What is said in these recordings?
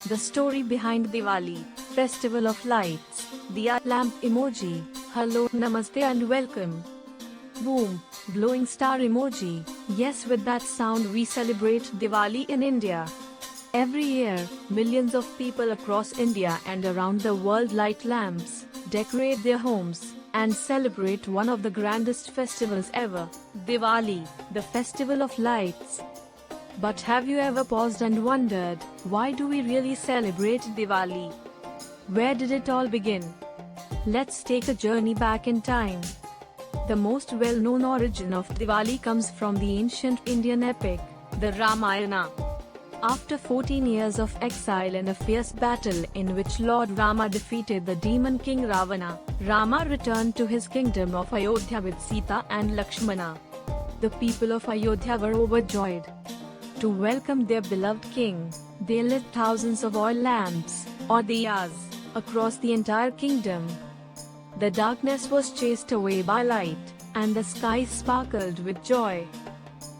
The story behind Diwali, Festival of Lights, Diya lamp emoji. Hello, namaste and welcome. Boom, glowing star emoji. Yes, with that sound we celebrate Diwali in India. Every year, millions of people across India and around the world light lamps, decorate their homes, and celebrate one of the grandest festivals ever, Diwali, the festival of lights. But have you ever paused and wondered, why do we really celebrate Diwali? Where did it all begin? Let's take a journey back in time. The most well-known origin of Diwali comes from the ancient Indian epic, the Ramayana. After 14 years of exile and a fierce battle in which Lord Rama defeated the demon king Ravana, Rama returned to his kingdom of Ayodhya with Sita and Lakshmana. The people of Ayodhya were overjoyed. To welcome their beloved king, they lit thousands of oil lamps, or diyas, across the entire kingdom. The darkness was chased away by light, and the sky sparkled with joy.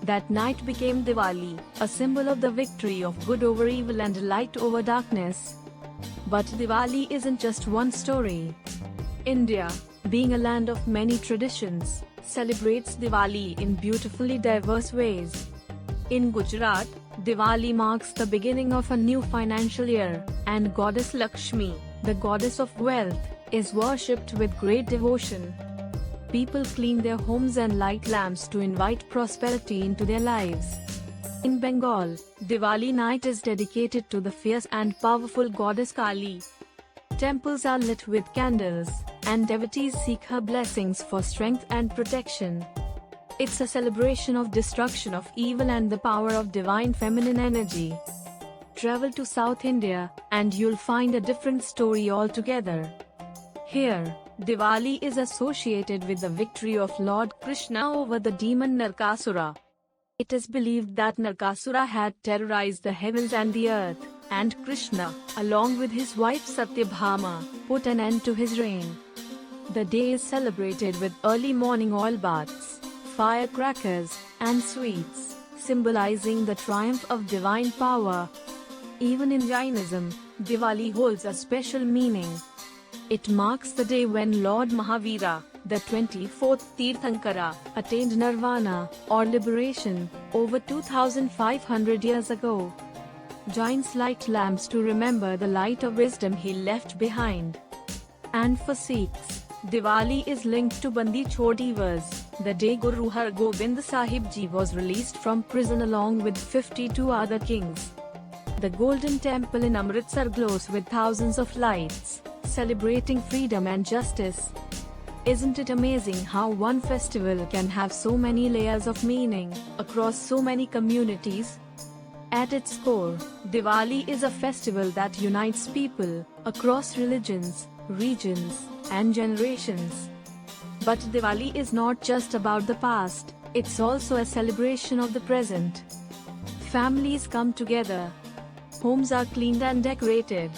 That night became Diwali, a symbol of the victory of good over evil and light over darkness. But Diwali isn't just one story. India, being a land of many traditions, celebrates Diwali in beautifully diverse ways. In Gujarat, Diwali marks the beginning of a new financial year, and goddess Lakshmi, the goddess of wealth, is worshipped with great devotion. People clean their homes and light lamps to invite prosperity into their lives. In Bengal, Diwali night is dedicated to the fierce and powerful goddess Kali. Temples are lit with candles, and devotees seek her blessings for strength and protection. It's a celebration of destruction of evil and the power of divine feminine energy. Travel to South India, and you'll find a different story altogether. Here, Diwali is associated with the victory of Lord Krishna over the demon Narkasura. It is believed that Narkasura had terrorized the heavens and the earth, and Krishna, along with his wife Satyabhama, put an end to his reign. The day is celebrated with early morning oil baths, firecrackers, and sweets, symbolizing the triumph of divine power. Even in Jainism, Diwali holds a special meaning. It marks the day when Lord Mahavira, the 24th Tirthankara, attained nirvana, or liberation, over 2,500 years ago. Jains light lamps to remember the light of wisdom he left behind. And for Sikhs, Diwali is linked to Bandi Chhod Divas, the day Guru Har Gobind Sahib Ji was released from prison along with 52 other kings. The Golden Temple in Amritsar glows with thousands of lights, celebrating freedom and justice. Isn't it amazing how one festival can have so many layers of meaning, across so many communities? At its core, Diwali is a festival that unites people, across religions, regions, and generations. But Diwali is not just about the past, it's also a celebration of the present. Families come together. Homes are cleaned and decorated.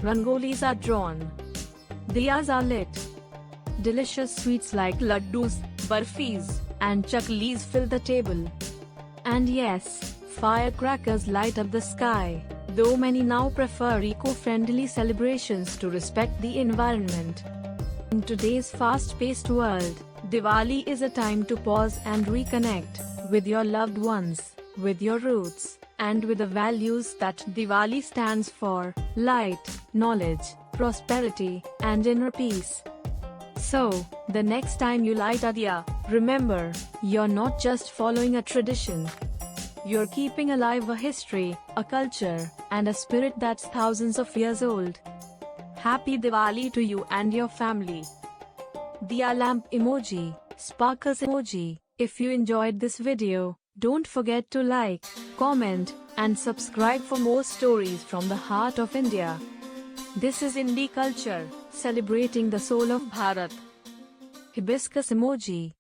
Rangolis are drawn. Diyas are lit. Delicious sweets like laddus, barfis, and chaklis fill the table. And yes, firecrackers light up the sky, though many now prefer eco-friendly celebrations to respect the environment. In today's fast-paced world, Diwali is a time to pause and reconnect with your loved ones, with your roots, and with the values that Diwali stands for: light, knowledge, prosperity, and inner peace. So, the next time you light a diya, remember, you're not just following a tradition. You're keeping alive a history, a culture, and a spirit that's thousands of years old. Happy Diwali to you and your family. Diya lamp emoji, sparkles emoji. If you enjoyed this video, don't forget to like, comment, and subscribe for more stories from the heart of India. This is Indie culture, celebrating the soul of Bharat. Hibiscus emoji.